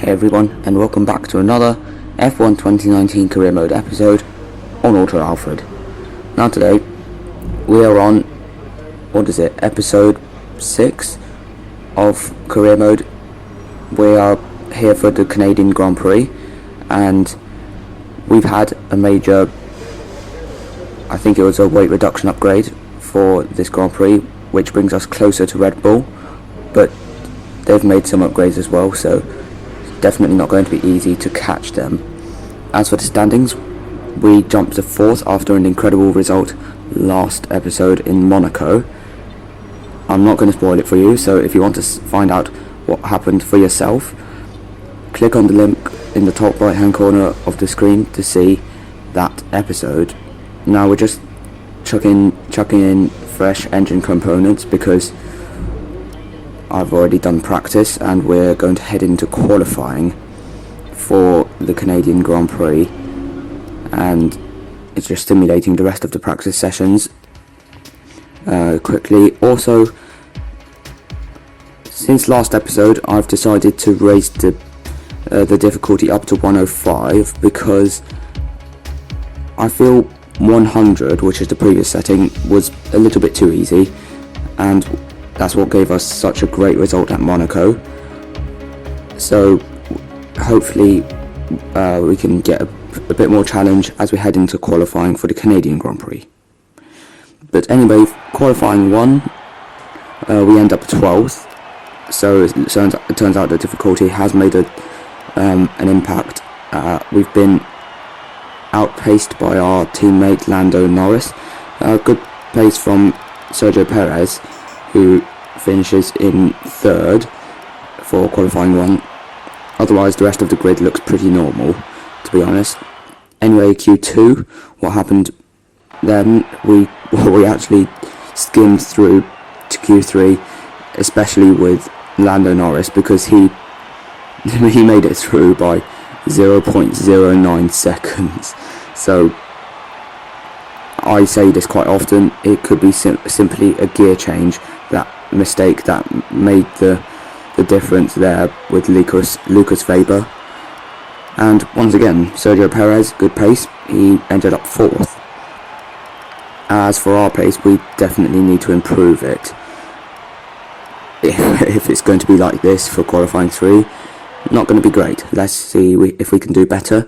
Hey everyone, and welcome back to another F1 2019 Career Mode episode on Ultra Alfred. Now today, we are on, episode 6 of Career Mode. We are here for the Canadian Grand Prix, and we've had a major, I think it was a weight reduction upgrade for this Grand Prix, which brings us closer to Red Bull, but they've made some upgrades as well, so definitely not going to be easy to catch them. As for the standings, we jumped to 4th after an incredible result last episode in Monaco. I'm not going to spoil it for you, so if you want to find out what happened for yourself, click on the link in the top right hand corner of the screen to see that episode. Now we're just chucking in fresh engine components because I've already done practice and we're going to head into qualifying for the Canadian Grand Prix, and it's just simulating the rest of the practice sessions quickly. Also, since last episode I've decided to raise the difficulty up to 105 because I feel 100, which is the previous setting, was a little bit too easy, and that's what gave us such a great result at Monaco. So hopefully we can get a bit more challenge as we head into qualifying for the Canadian Grand Prix. But anyway, qualifying 1, we end up 12th, so it turns out the difficulty has made an impact. We've been outpaced by our teammate Lando Norris. Good pace from Sergio Perez, who finishes in 3rd for qualifying 1. Otherwise the rest of the grid looks pretty normal, to be honest. Anyway, Q2, what happened then? We actually skimmed through to Q3, especially with Lando Norris, because he made it through by 0.09 seconds. So I say this quite often, it could be simply a gear change, that mistake that made the difference there with Lucas Faber. And once again, Sergio Perez, good pace, he ended up 4th. As for our pace, we definitely need to improve it. If it's going to be like this for qualifying 3, not going to be great. Let's see if we can do better.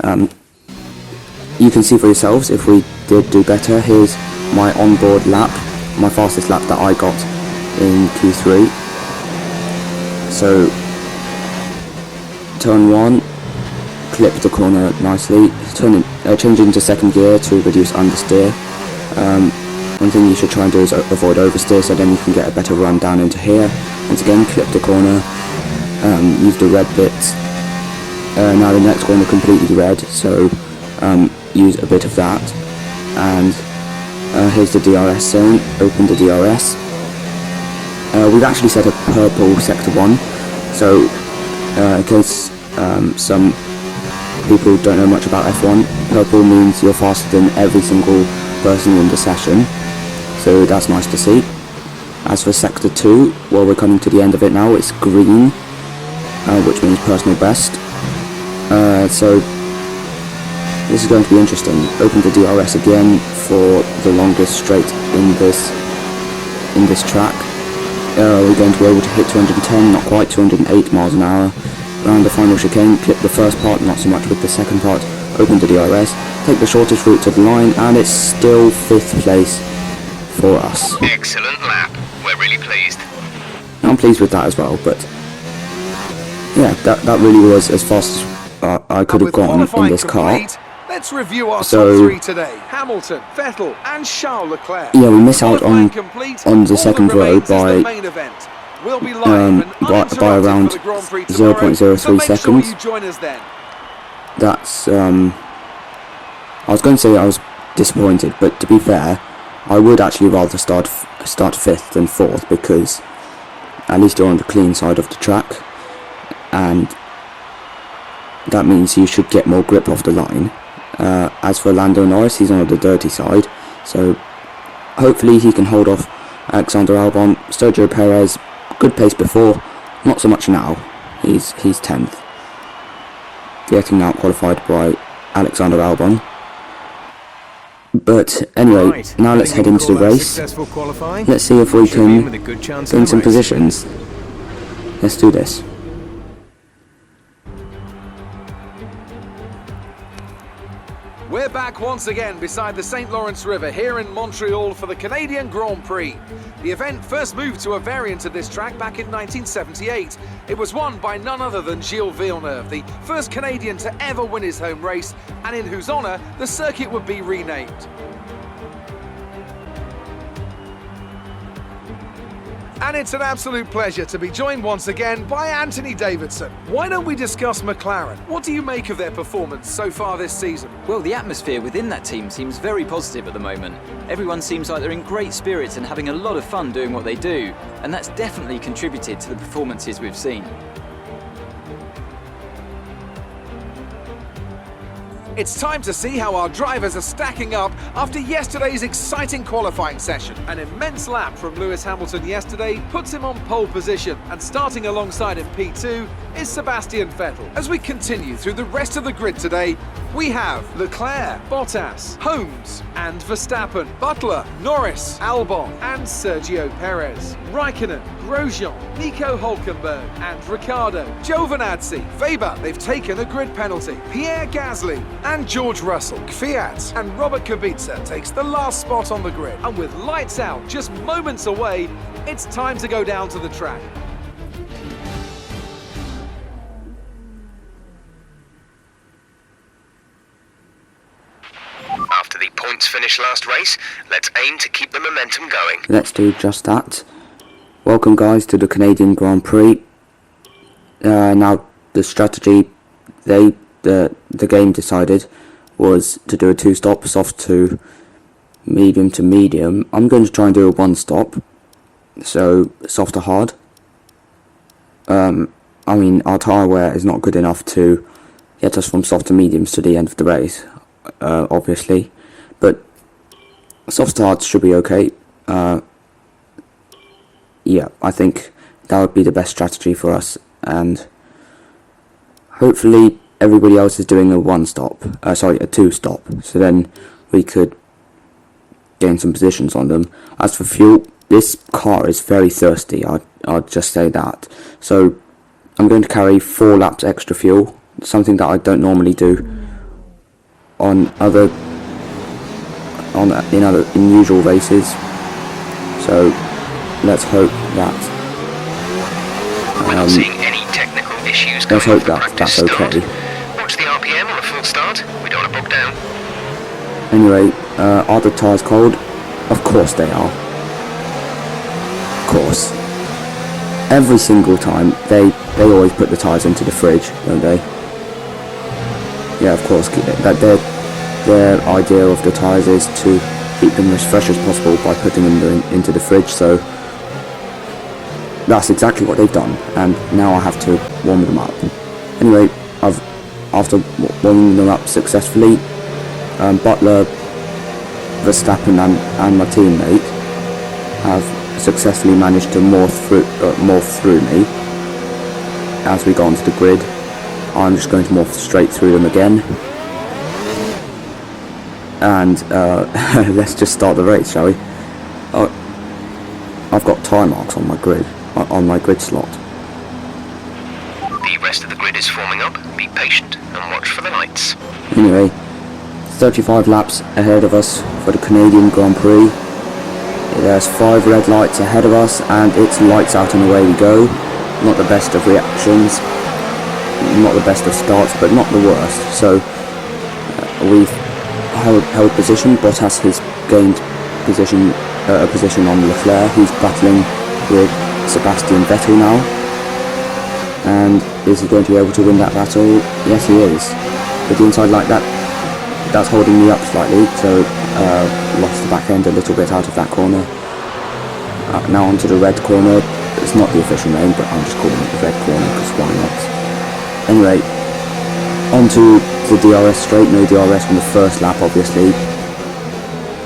You can see for yourselves if we did do better. Here's my onboard lap, my fastest lap that I got in Q3. So turn 1, clip the corner nicely, change into 2nd gear to reduce understeer. One thing you should try and do is avoid oversteer, so then you can get a better run down into here. Once again, clip the corner, use the red bits. Now the next corner completely red, so use a bit of that. And here's the DRS zone, open the DRS. We've actually set a purple sector 1, so in case some people don't know much about F1, purple means you're faster than every single person in the session, so that's nice to see. As for sector 2, well, we're coming to the end of it now, it's green, which means personal best. So this is going to be interesting. Open the DRS again for the longest straight in this track. We're going to be able to hit 210, not quite, 208 miles an hour. Around the final chicane, clip the first part, not so much with the second part. Open the DRS, take the shortest route to the line, and it's still 5th place for us. Excellent lap, we're really pleased. I'm pleased with that as well, but yeah, that really was as fast as I could have gone in this car. Let's review our top 3 today. Hamilton, Vettel and Charles Leclerc. Yeah, we miss out on the second row by around 0.03 seconds. That's I was going to say I was disappointed, but to be fair, I would actually rather start 5th than 4th, because at least you're on the clean side of the track, and that means you should get more grip off the line. As for Lando Norris, he's on the dirty side, so hopefully he can hold off Alexander Albon. Sergio Perez, good pace before, not so much now. He's 10th. getting out qualified by Alexander Albon. But anyway, Right, now I let's think head we can into the call that race. successful qualifying. Let's see if we Should be in with a can good chance gain of the some race. positions. Let's do this. We're back once again beside the St. Lawrence River here in Montreal for the Canadian Grand Prix. The event first moved to a variant of this track back in 1978. It was won by none other than Gilles Villeneuve, the first Canadian to ever win his home race, and in whose honour the circuit would be renamed. And it's an absolute pleasure to be joined once again by Anthony Davidson. Why don't we discuss McLaren? What do you make of their performance so far this season? Well, the atmosphere within that team seems very positive at the moment. Everyone seems like they're in great spirits and having a lot of fun doing what they do, and that's definitely contributed to the performances we've seen. It's time to see how our drivers are stacking up after yesterday's exciting qualifying session. An immense lap from Lewis Hamilton yesterday puts him on pole position, and starting alongside him P2 is Sebastian Vettel. As we continue through the rest of the grid today, we have Leclerc, Bottas, Holmes and Verstappen, Butler, Norris, Albon and Sergio Perez, Raikkonen, Grosjean, Nico Hulkenberg and Ricciardo, Giovinazzi, Weber, they've taken a grid penalty, Pierre Gasly and George Russell, Kvyat and Robert Kubica takes the last spot on the grid. And with lights out just moments away, it's time to go down to the track. After the points finish last race, let's aim to keep the momentum going. Let's do just that. Welcome guys to the Canadian Grand Prix. Now the strategy the game decided was to do a 2-stop, soft to medium. I'm going to try and do a 1-stop, so soft to hard. I mean, our tyre wear is not good enough to get us from soft to mediums to the end of the race, obviously, but soft to hard should be okay. Yeah, I think that would be the best strategy for us, and hopefully everybody else is doing a 2-stop, so then we could gain some positions on them. As for fuel, this car is very thirsty, I'll just say that. So I'm going to carry 4 laps extra fuel, something that I don't normally do in usual races. So let's hope that We're not seeing any technical issues let's coming hope off the that's practice okay. start. Watch the RPM on a full start. We don't want to book down. Anyway, are the tyres cold? Of course they are. Of course. Every single time, they always put the tyres into the fridge, don't they? Yeah, of course. Their idea of the tyres is to keep them as fresh as possible by putting them into the fridge, so that's exactly what they've done, and now I have to warm them up. Anyway, after warming them up successfully, Butler, Verstappen and my teammate have successfully managed to morph through me as we go onto the grid. I'm just going to morph straight through them again, and let's just start the race, shall we? I've got tyre marks on my grid slot. The rest of the grid is forming up. Be patient and watch for the lights. Anyway, 35 laps ahead of us for the Canadian Grand Prix. There's 5 red lights ahead of us, and it's lights out and away we go. Not the best of reactions, not the best of starts, but not the worst. So we've held position. Bottas has gained a position on Leclerc. He's battling with Sebastian Vettel now, and is he going to be able to win that battle? Yes, he is. With the inside like that, that's holding me up slightly, so lost the back end a little bit out of that corner. Now onto the red corner. It's not the official name, but I'm just calling it the red corner because why not? Anyway, onto the DRS straight. No DRS on the first lap, obviously,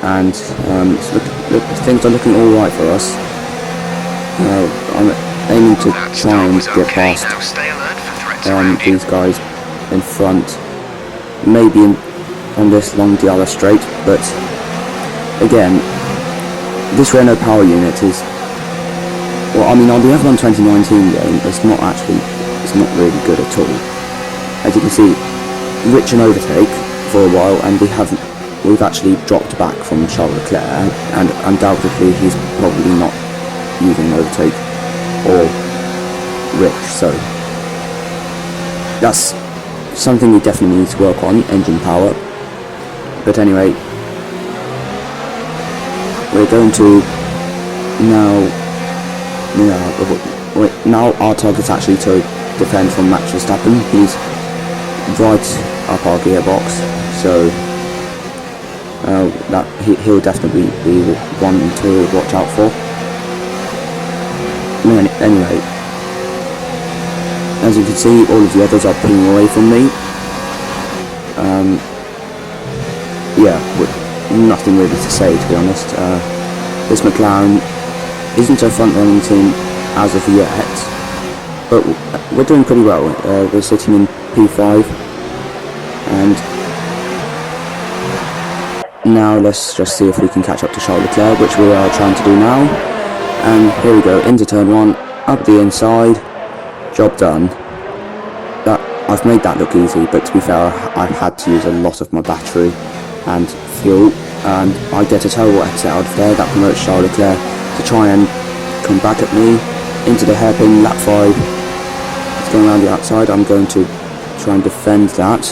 and things are looking all right for us. I'm aiming to try and get past Now stay alert for threats around you. these guys in front, maybe on this long DRS straight, but again, this Renault power unit is, well, I mean, on the F1 2019 game, it's not really good at all. As you can see, rich and overtake for a while, and we've actually dropped back from Charles Leclerc, and undoubtedly he's probably not using overtake or rich, so that's something we definitely need to work on, engine power. But anyway, we're going to now our target's actually to defend from Max Verstappen. He's right up our gearbox, so that he'll definitely be one to watch out for. Anyway, as you can see, all of the others are pulling away from me. Yeah, nothing really to say, to be honest. This McLaren isn't a front-running team as of yet, but we're doing pretty well. We're sitting in P5, and now let's just see if we can catch up to Charles Leclerc, which we are trying to do now. And here we go, into turn 1, up the inside, job done. I've made that look easy, but to be fair, I've had to use a lot of my battery and fuel, and I get a terrible exit out of there. That promotes Charles Leclerc to try and come back at me into the hairpin. Lap 5, it's going around the outside. I'm going to try and defend that,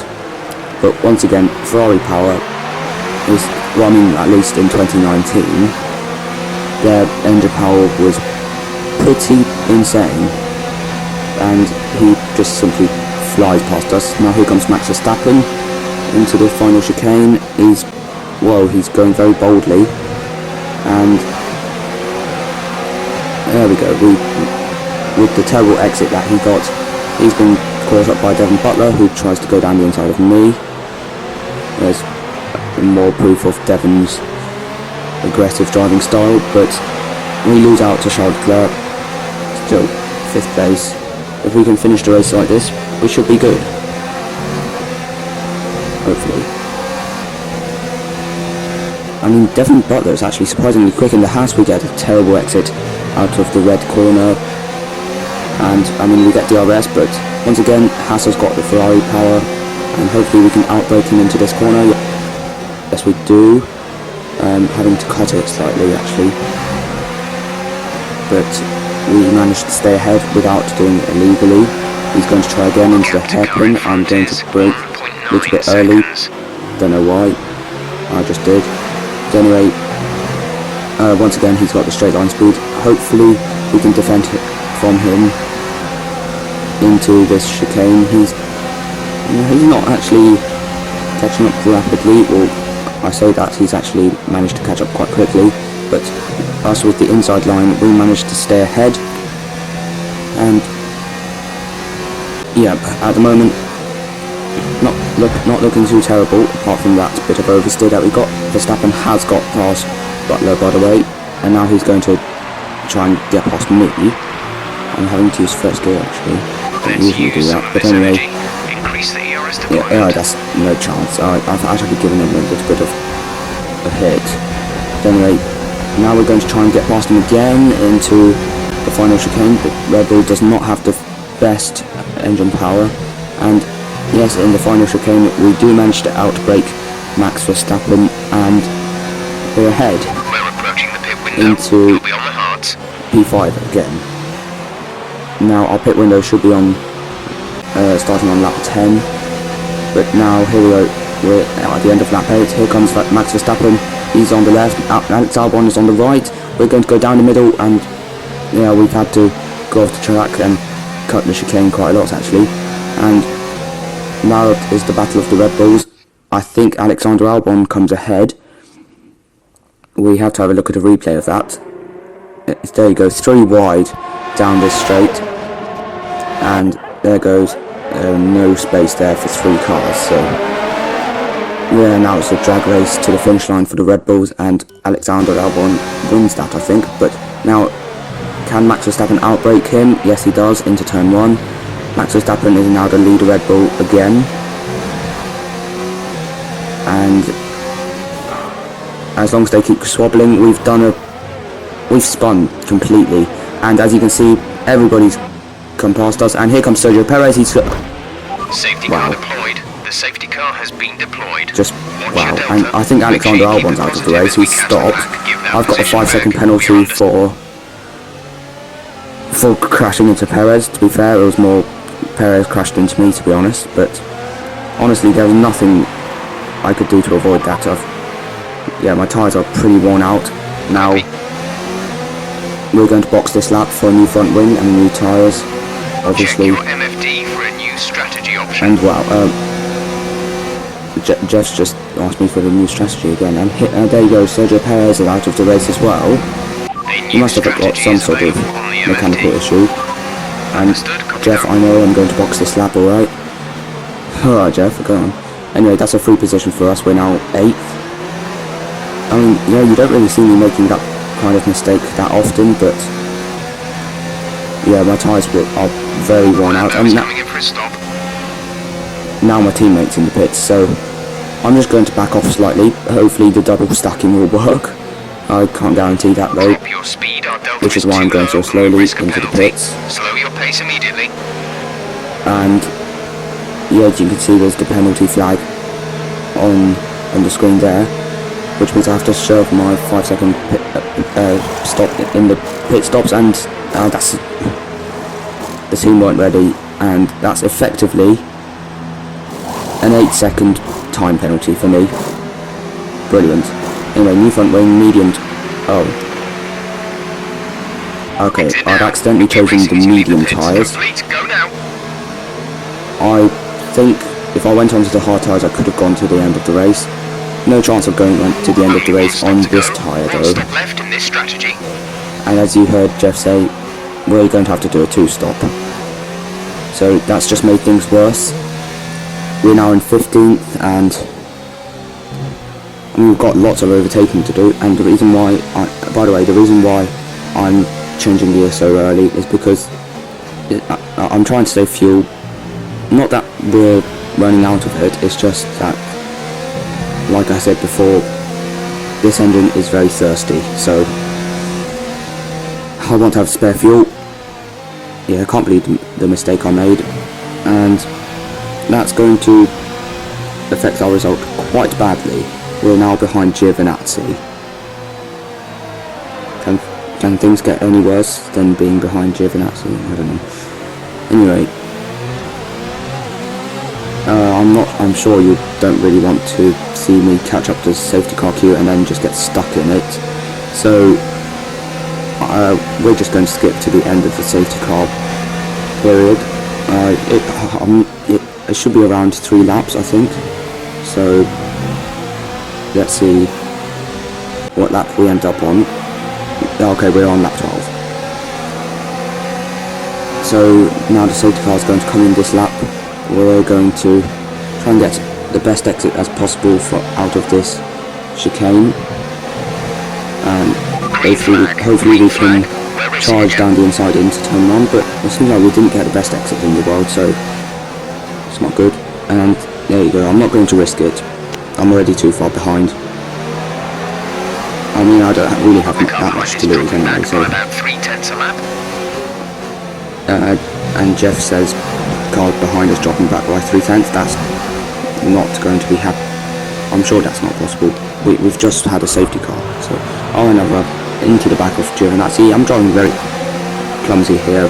but once again, Ferrari power is, well, I mean, at least in 2019 their engine power was pretty insane, and he just simply flies past us. Now here comes Max Verstappen into the final chicane. He's going very boldly, and there we go. With the terrible exit that he got, he's been caught up by Devon Butler, who tries to go down the inside of me. There's more proof of Devon's aggressive driving style, but we lose out to Charles Leclerc. Still 5th place. If we can finish the race like this, we should be good. Hopefully. I mean, Devon Butler is actually surprisingly quick in the Haas. We get a terrible exit out of the red corner, and I mean, we get DRS, but once again, Haas has got the Ferrari power, and hopefully we can outbrake him into this corner. Yes, we do. Having to cut it slightly, actually, but we managed to stay ahead without doing it illegally. He's going to try again into the hairpin. I'm going to brake a little bit early. Don't know why. I just did. But anyway, once again, he's got the straight line speed. Hopefully, we can defend from him into this chicane. He's not actually catching up rapidly, or I say that he's actually managed to catch up quite quickly, but us with the inside line, we managed to stay ahead. And yeah, at the moment, not looking too terrible, apart from that bit of oversteer that we got. Verstappen has got past Butler, by the way, and now he's going to try and get past me. I'm having to use first gear, actually. Don't usually do that, but anyway. Yeah, that's no chance. I've actually given him a little bit of a hit. But anyway, now we're going to try and get past him again into the final chicane, but Red Bull does not have the best engine power, and yes, in the final chicane we do manage to outbrake Max Verstappen, and we're ahead into P5 again. Now our pit window should be on starting on lap 10, but now here we go, we're at the end of lap 8. Here comes Max Verstappen. He's on the left, Alex Albon is on the right. We're going to go down the middle, and yeah, we've had to go off the track and cut the chicane quite a lot, actually. And now is the battle of the Red Bulls. I think Alexander Albon comes ahead. We have to have a look at a replay of that. There you go, 3 wide down this straight, and there goes no space there for 3 cars. So yeah, now it's a drag race to the finish line for the Red Bulls, and Alexander Albon wins that, I think. But now, can Max Verstappen outbrake him? Yes, he does, into turn 1. Max Verstappen is now the leader Red Bull again. And as long as they keep swabbling, we've spun completely. And as you can see, everybody's come past us. And here comes Sergio Perez. He's Safety car deployed. The safety car has been deployed. just Watch wow. your delta. And I think Alexander Make sure you Albon's keep out it of the race. positive He's as we catch the stopped. back. Give that I've got a position 5-second back. penalty You understand? for crashing into Perez. To be fair, it was more Perez crashed into me, to be honest. But honestly, there was nothing I could do to avoid that. Yeah, my tyres are pretty worn out now. We're going to box this lap for a new front wing and new tyres, Check obviously. your MFD for a new strategy option. And wow, Jeff's just asked me for the new strategy again. And there you go, Sergio Perez is out of the race as well. He must have got some sort of mechanical issue. And Jeff, I know I'm going to box this lap, alright? Alright, Jeff, go on. Anyway, that's a free position for us. We're now 8th. I mean, yeah, you don't really see me making that kind of mistake that often, but yeah, my tyres are very worn out. And coming in for a stop. now my teammate's in the pits, so I'm just going to back off slightly. Hopefully the double stacking will work. I can't guarantee that though, Drop your speed. Our delta which is why I'm too going so low. slowly Risk a into the penalty. pits. Slow your pace immediately. And yeah, as you can see, there's the penalty flag on the screen there, which means I have to serve my 5-second stop in the pit stops, and that's the team weren't ready, and that's effectively an 8-second time penalty for me. Brilliant. Anyway, new front wing, medium. Oh. Okay, I've accidentally chosen the medium tyres. Go now. I think if I went onto the hard tyres, I could have gone to the end of the race. No chance of going on to the end of the race on this tyre though. Stop left in this strategy. And as you heard Jeff say, we're going to have to do a 2-stop. So that's just made things worse. We're now in 15th, and we've got lots of overtaking to do. And the reason why, by the way, the reason why I'm changing gear so early is because I'm trying to save fuel. Not that we're running out of it, it's just that, like I said before, this engine is very thirsty, so I want to have spare fuel. Yeah, I can't believe the mistake I made, and that's going to affect our result quite badly. We're now behind Giovinazzi. Can things get any worse than being behind Giovinazzi? I don't know. Anyway, I'm sure you don't really want to see me catch up to safety car queue and then just get stuck in it. So we're just going to skip to the end of the safety car period. It should be around 3 laps, I think. So let's see what lap we end up on. Okay, we're on lap 12. So now the safety car is going to come in this lap. We're going to try and get the best exit as possible out of this chicane. And hopefully we can charge down the inside into turn 1, but it seems like we didn't get the best exit in the world, so it's not good. And there you go, I'm not going to risk it. I'm already too far behind. I mean, I don't really have that much to lose anyway, so... About 3/10 a lap. And Jeff says car behind us dropping back by 3/10. That's not going to be I'm sure that's not possible. We've just had a safety car, so another into the back of Giovinazzi. I'm driving very clumsy here.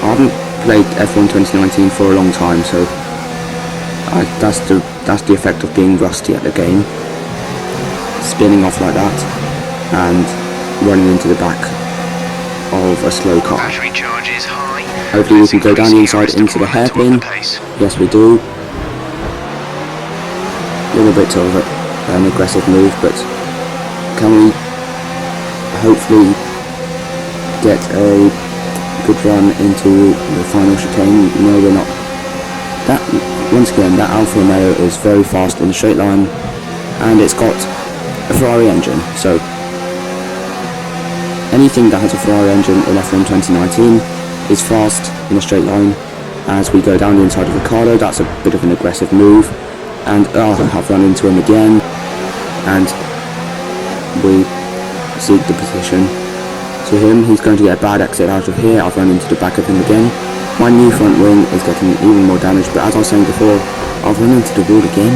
I haven't played F1 2019 for a long time, so that's the effect of being rusty at the game. Spinning off like that and running into the back of a slow car. Battery charge is high. Hopefully we can go down the inside into the hairpin. Yes, we do. A little bit of an aggressive move, but can we hopefully get a good run into the final chicane? No, we're not. Once again, that Alfa Romeo is very fast in a straight line, and it's got a Ferrari engine, so anything that has a Ferrari engine in F1 2019 is fast in a straight line, as we go down the inside of Ricardo. That's a bit of an aggressive move, and I've run into him again, and we cede the position to him. He's going to get a bad exit out of here. I've run into the back of him again. My new front wing is getting even more damage, but as I was saying before, I've run into the wall again.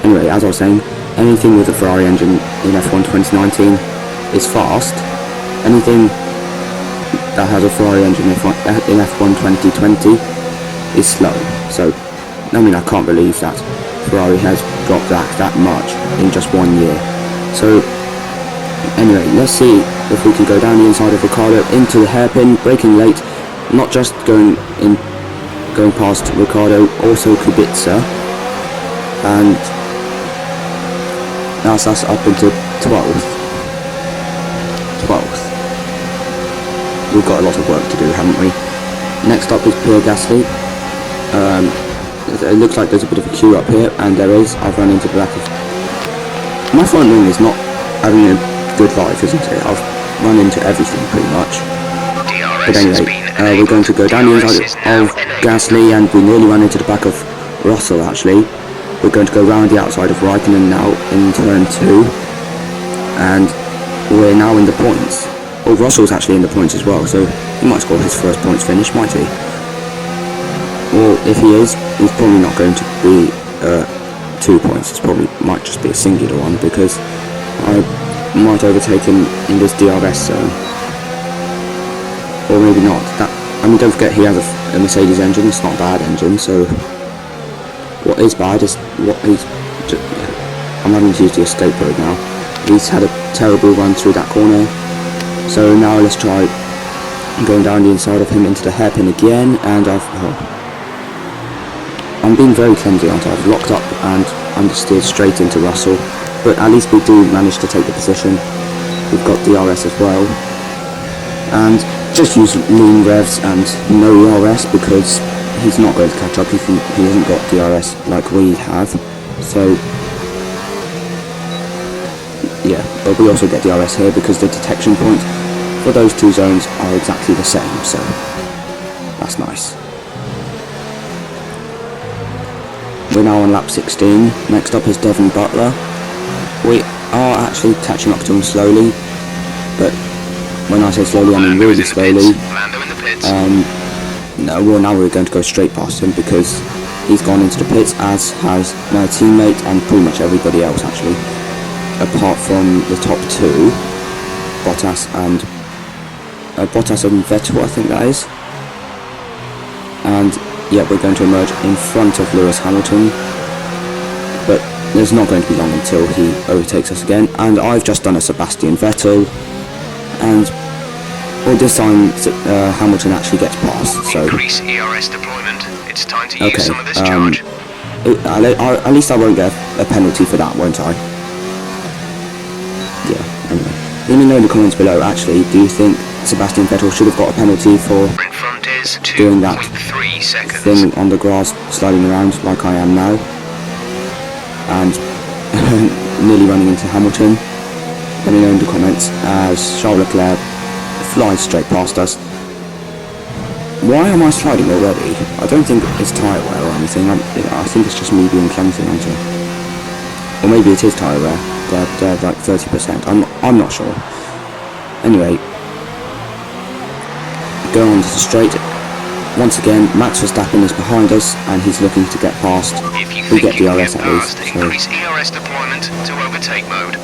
Anyway, as I was saying, anything with a Ferrari engine in F1 2019 is fast. Anything that has a Ferrari engine in F1 2020 is slow. So, I mean, I can't believe that Ferrari has dropped that much in just 1 year. So, anyway, let's see if we can go down the inside of Ricardo into the hairpin, braking late, not just going past Ricardo, also Kubica, and that's us up into 12th. We've got a lot of work to do, haven't we? Next up is Pierre Gasly. It looks like there's a bit of a queue up here, and there is. I've run into the back of... My front wing is not having a good life, isn't it? I've run into everything pretty much. But anyway, we're going to go down the inside of Gasly, and we nearly ran into the back of Russell actually. We're going to go round the outside of Raikkonen now in turn 2, and we're now in the points. Well, Russell's actually in the points as well, so he might score his first points finish, might he? Well, if he is, he's probably not going to be 2 points. It's probably might just be a singular one, because I might overtake him in this DRS zone. Or maybe not. I mean, don't forget he has a Mercedes engine. It's not a bad engine, so what is bad is what he's... I'm having to use the escape road now. He's had a terrible run through that corner. So now let's try going down the inside of him into the hairpin again, and I'm being very clumsy, aren't I? I've locked up and understeered straight into Russell, but at least we do manage to take the position. We've got DRS as well, and just use lean revs and no ERS because he's not going to catch up. He hasn't got DRS like we have, so yeah. But we also get DRS here because the detection points for those two zones are exactly the same, so that's nice. We're now on lap 16. Next up is Devon Butler. We are actually catching up to him slowly, but when I say slowly, I mean really slowly. No, well, now we're going to go straight past him because he's gone into the pits, as has my teammate and pretty much everybody else actually, apart from the top two, Bottas and Vettel, I think that is. And yeah, we're going to emerge in front of Lewis Hamilton, but there's not going to be long until he overtakes us again. And I've just done a Sebastian Vettel, and well, this time Hamilton actually gets past. So increase ERS deployment. It's time to use some of this charge. At least I won't get a penalty for that, won't I? Yeah. Anyway, let me know in the comments below. Actually, do you think Sebastian Vettel should have got a penalty for doing that thing on the grass, sliding around like I am now, and nearly running into Hamilton? Let me know in the comments, as Charles Leclerc flies straight past us. Why am I sliding already? I don't think it's tyre wear or anything. I think it's just me being clumsy, aren't I? Or maybe it is tyre wear. They're like 30%. I'm not sure. Anyway, going on to the straight. Once again, Max Verstappen is behind us, and he's looking to get past. We get DRS at least. So. Increase ERS deployment to overtake mode.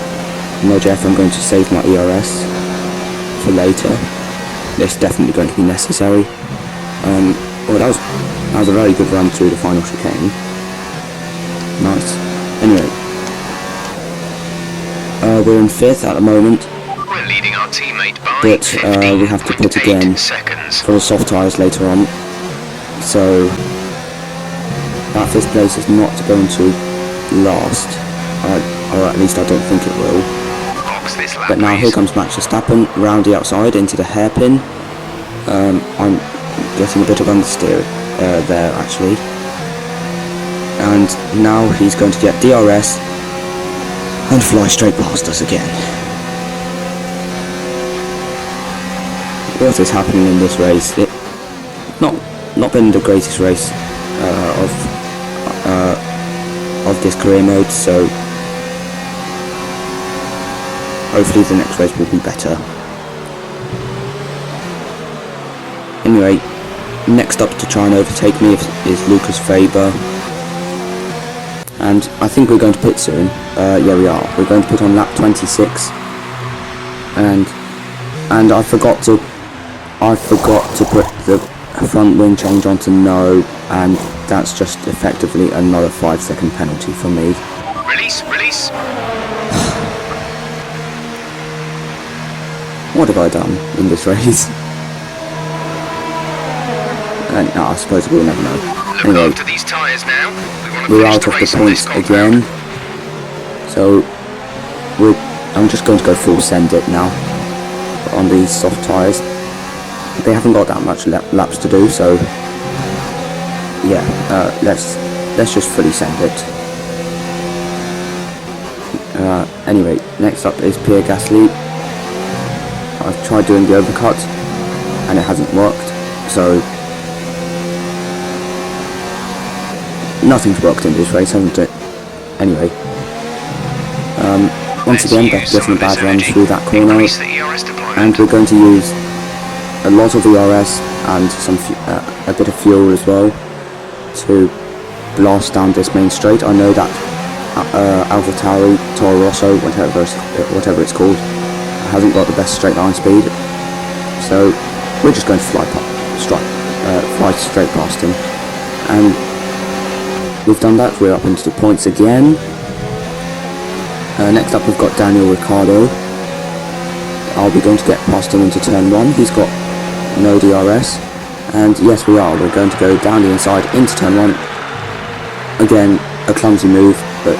No, Jeff, I'm going to save my ERS for later. It's definitely going to be necessary. Well, that was a very good run through the final chicane. Nice. Anyway, we're in 5th at the moment. We're leading our teammate by but we have to pit again for the soft tyres later on. So that 5th place is not going to last, or at least I don't think it will. But now here comes Max Verstappen round the outside into the hairpin. I'm getting a bit of understeer there actually, and now he's going to get DRS and fly straight past us again. What is happening in this race? not been the greatest race of this career mode, so hopefully the next race will be better. Anyway, next up to try and overtake me is Lucas Faber, and I think we're going to pit soon. Yeah, we are. We're going to pit on lap 26, and I forgot to put the front wing change onto no, and that's just effectively another 5-second penalty for me. Release. What have I done in this race? And I suppose we'll never know. Look Anyway, after these tyres now. We want to we're finish out the of the race on this points compound. again, so I'm just going to go full send it now on these soft tyres. They haven't got that much laps to do, so yeah, let's just fully send it. Anyway, next up is Pierre Gasly. I've tried doing the overcut and it hasn't worked, so nothing's worked in this race, hasn't it? Anyway, once again, Beck's getting a bad run through that corner, Increase the ERS deployment. and we're going to use a lot of ERS and some a bit of fuel as well to blast down this main straight. I know that AlphaTauri, Toro Rosso, whatever it's called, hasn't got the best straight line speed, so we're just going to fly straight past him, and we've done that. We're up into the points again. Next up we've got Daniel Ricciardo. I'll be going to get past him into turn 1. He's got no DRS, and yes, we are. We're going to go down the inside into turn 1. Again, a clumsy move, but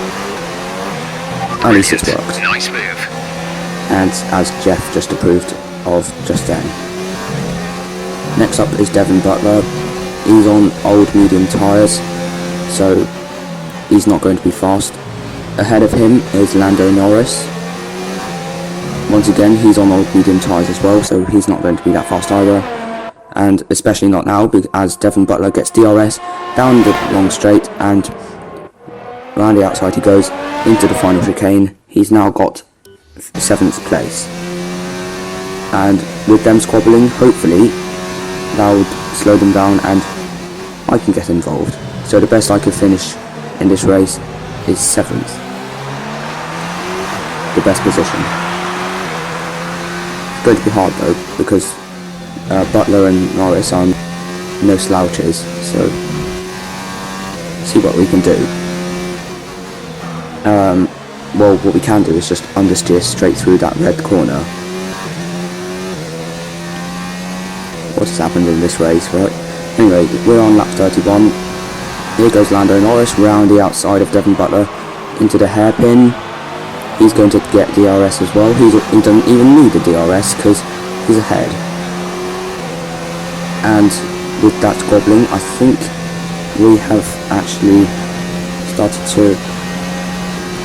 at least it's worked. Nice move. And as Jeff just approved of just then. Next up is Devon Butler. He's on old medium tyres, so he's not going to be fast. Ahead of him is Lando Norris. Once again, he's on old medium tyres as well, so he's not going to be that fast either. And especially not now, as Devon Butler gets DRS down the long straight, and around the outside he goes into the final chicane. He's now got 7th place, and with them squabbling, hopefully that would slow them down and I can get involved. So the best I could finish in this race is 7th, the best position. It's going to be hard though, because Butler and Norris are no slouches, so see what we can do. Well, what we can do is just understeer straight through that red corner. What has happened in this race, right? Anyway, we're on lap 31. Here goes Lando Norris round the outside of Devon Butler into the hairpin. He's going to get DRS as well. He doesn't even need the DRS because he's ahead. And with that squabbling, I think we have actually started to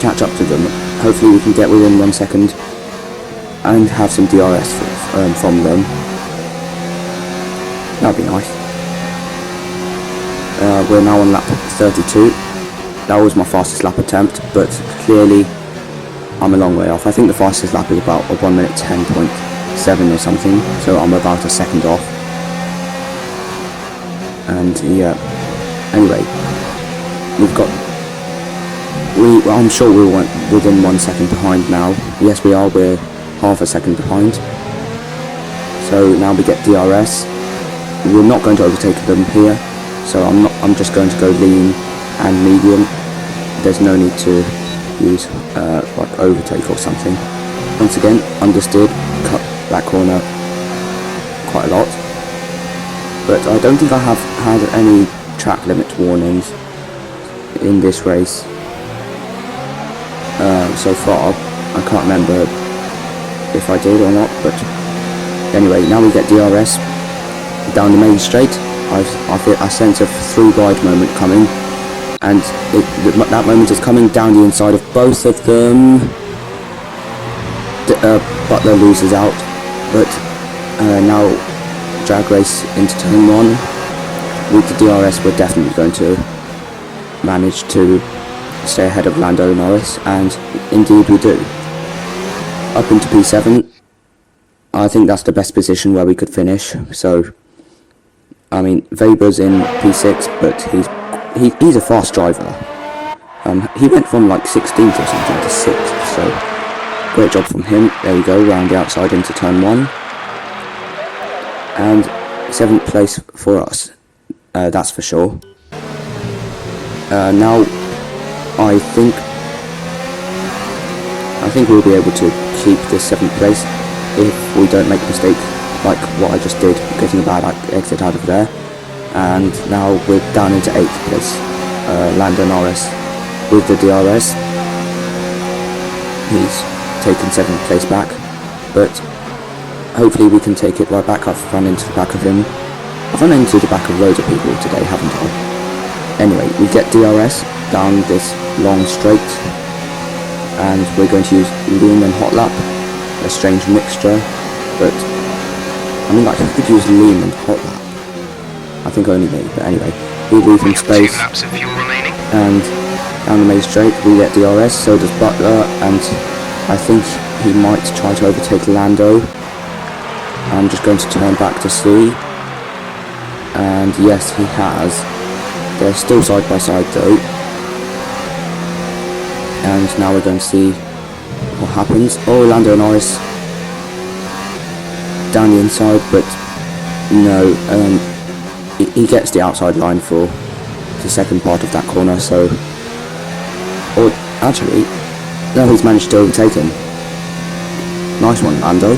catch up to them. Hopefully we can get within 1 second and have some DRS from them. That'd be nice. We're now on lap 32. That was my fastest lap attempt, but clearly I'm a long way off. I think the fastest lap is about a 1 minute 10.7 or something, so I'm about a second off. And yeah, anyway, I'm sure we're within 1 second behind now. Yes, we are. We're half a second behind. So now we get DRS. We're not going to overtake them here, so I'm just going to go lean and medium. There's no need to use like overtake or something. Once again, understeered, cut that corner quite a lot. But I don't think I have had any track limit warnings in this race so far. I can't remember if I did or not, but anyway, now we get DRS down the main straight. I feel a sense of 3 wide moment coming, and that moment is coming down the inside of both of them. Butler loses out, but now drag race into turn 1. with the DRS we're definitely going to manage to stay ahead of Lando Norris, and indeed we do. Up into P7, I think that's the best position where we could finish. So, I mean, Weber's in P6, but he's a fast driver. He went from like 16th or something to 6th, so great job from him. There we go, round the outside into turn 1. And 7th place for us, that's for sure. Now, I think we'll be able to keep this 7th place if we don't make a mistake like what I just did, getting a bad exit out of there. And now we're down into 8th place. Lando Norris with the DRS. He's taken 7th place back, but hopefully we can take it right back. I've run into the back of him. I've run into the back of loads of people today, haven't I? Anyway, we get DRS down this long straight, and we're going to use lean and hot lap, a strange mixture, but I mean, like, who could use lean and hot lap? I think only me, but anyway, we leave him space, 2 laps of fuel remaining. and down the main straight we get DRS, so does Butler, and I think he might try to overtake Lando. I'm just going to turn back to see, and yes, he has. They're still side by side though, and now we're going to see what happens. Oh, Lando Norris down the inside, but no, he gets the outside line for the second part of that corner, so, or actually, no, he's managed to overtake him. Nice one, Lando.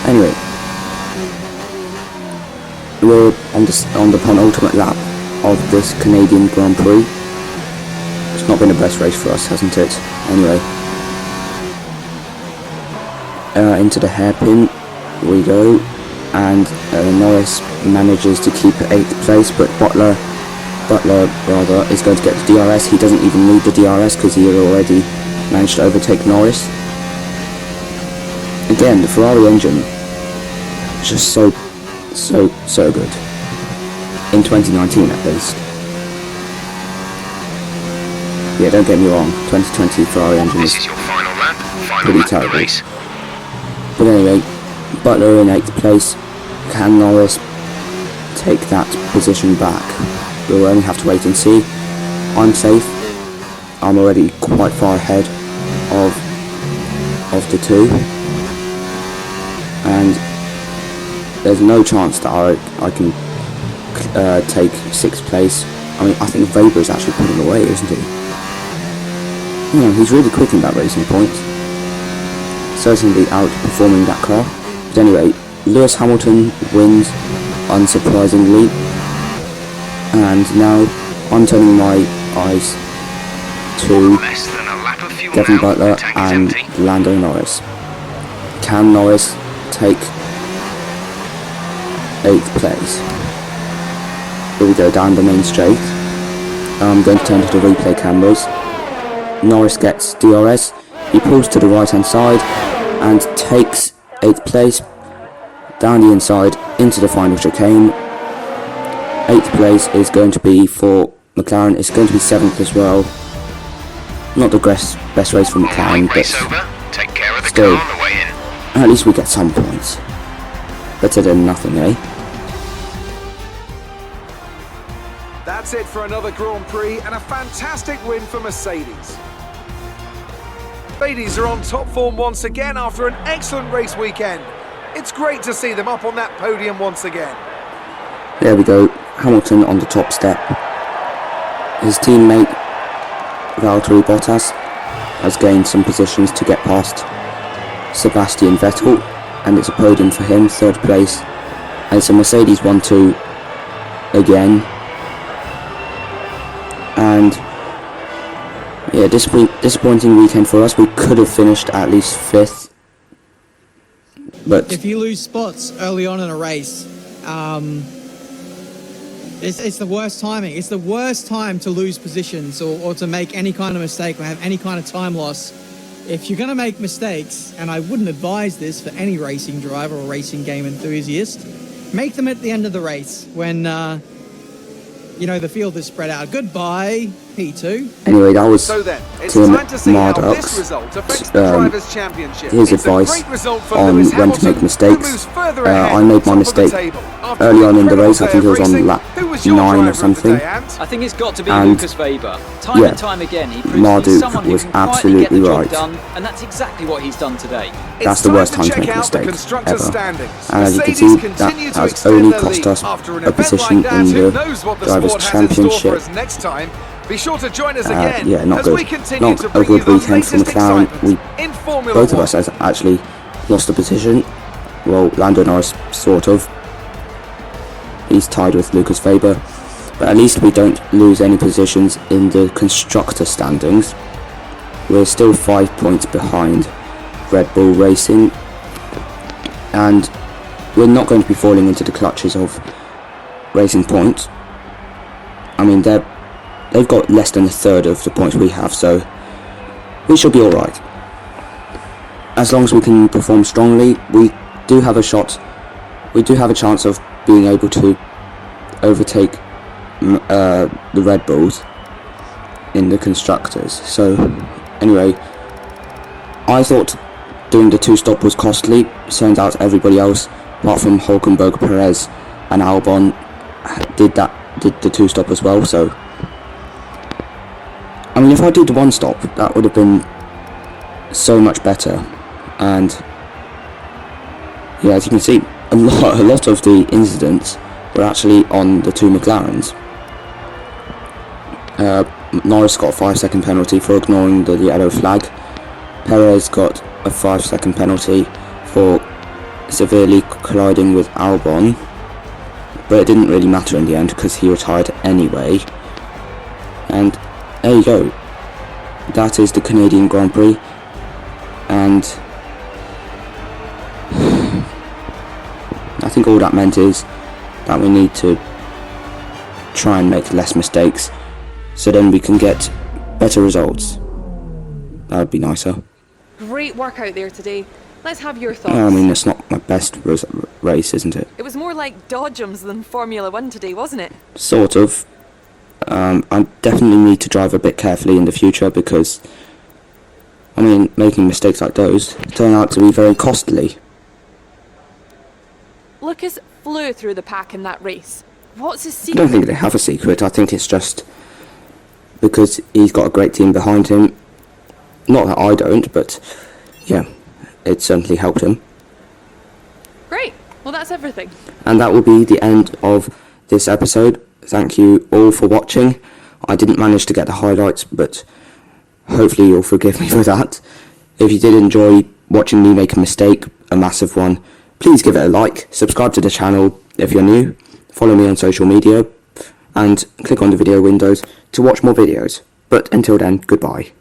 Anyway, we're on the penultimate lap of this Canadian Grand Prix. It's not been the best race for us, hasn't it? Anyway, into the hairpin we go, and Norris manages to keep 8th place, but Butler is going to get the DRS. He doesn't even need the DRS because he had already managed to overtake Norris. Again, the Ferrari engine is just so good. In 2019 at least. Yeah, don't get me wrong, 2020 Ferrari engine This is is your final lap. Final pretty lap of the terrible. race. But anyway, Butler in 8th place. Can Norris take that position back? We'll only have to wait and see. I'm safe. I'm already quite far ahead of the two. And there's no chance that I can take 6th place. I mean, I think Weber is actually pulling away, isn't he? You know, he's really quick in that racing point. Certainly outperforming that car. But anyway, Lewis Hamilton wins, unsurprisingly. And now I'm turning my eyes to Less than a lap of fuel Kevin now. Butler Tank is and empty. Lando Norris. Can Norris take 8th place? Here we go down the main straight. I'm going to turn to the replay cameras. Norris gets DRS. He pulls to the right hand side and takes 8th place down the inside into the final chicane. 8th place is going to be for McLaren. It's going to be 7th as well. Not the best race for McLaren, but Race over. Take care of the still, car on the way in. at least we get some points. Better than nothing, eh? That's it for another Grand Prix and a fantastic win for Mercedes. Ladies are on top form once again after an excellent race weekend. It's great to see them up on that podium once again. There we go, Hamilton on the top step. His teammate Valtteri Bottas has gained some positions to get past Sebastian Vettel, and it's a podium for him, 3rd place. And it's a Mercedes 1-2 again. And yeah, disappointing weekend for us. We could have finished at least 5th. But If you lose spots early on in a race, it's the worst timing. It's the worst time to lose positions or to make any kind of mistake or have any kind of time loss. If you're going to make mistakes, and I wouldn't advise this for any racing driver or racing game enthusiast, make them at the end of the race when the field is spread out. Goodbye, P2. Anyway, that was So then, it's Tim time to see how this Marduk's result affects the Drivers' Championship. his It's a advice great result for on Lewis when to make Hamilton, mistakes. who moves further ahead I made my on top of the mistake table. After early an on in the incredible race. I day think it of was on racing, lap who was your 9 or driver of the something. day, Ant? I think it's got to be And, Lucas Weber. Time yeah, and time again, he proves to Marduk be someone who was can quietly absolutely get the job right. done, and that's exactly what he's done today. That's It's the worst time to check make a out the mistake constructors' ever. standings. And as you can Mercedes see, that continue to has extend only their cost lead. us After an a event position like that, in who the knows what the Drivers' sport has in store for Championship. us next time? Be sure to join us again Yeah, not as good. we continue Not to a bring you good the weekend for latest McLaren. excitement in Formula Both of 1. us has actually lost a position. Well, Lando Norris, sort of. He's tied with Lucas Weber. But at least we don't lose any positions in the constructor standings. We're still 5 points behind Red Bull Racing. And we're not going to be falling into the clutches of Racing Point. I mean, they've got less than a third of the points we have, so we should be alright. As long as we can perform strongly, we do have a shot. We do have a chance of being able to overtake the Red Bulls in the constructors. So anyway, I thought doing the 2-stop was costly. Turns out everybody else, apart from Hulkenberg, Perez and Albon, did the 2-stop as well. So I mean, if I did the 1-stop, that would have been so much better. And yeah, as you can see, a lot of the incidents were actually on the 2 McLarens. Norris got a 5-second penalty for ignoring the yellow flag. Perez got a 5-second penalty for severely colliding with Albon, but it didn't really matter in the end because he retired anyway. And there you go. That is the Canadian Grand Prix, and I think all that meant is that we need to try and make less mistakes, so then we can get better results. That would be nicer. Great work out there today. Let's have your thoughts. I mean, it's not my best race, isn't it? It was more like Dodgems than Formula 1 today, wasn't it? Sort of. I definitely need to drive a bit carefully in the future because, I mean, making mistakes like those turn out to be very costly. Lucas flew through the pack in that race. What's his I secret? don't think they have a secret. I think it's just because he's got a great team behind him. Not that I don't, but yeah, it certainly helped him. Great. Well, that's everything. And that will be the end of this episode. Thank you all for watching. I didn't manage to get the highlights, but hopefully you'll forgive me for that. If you did enjoy watching me make a mistake, a massive one, please give it a like, subscribe to the channel if you're new, follow me on social media, and click on the video windows to watch more videos. But until then, goodbye.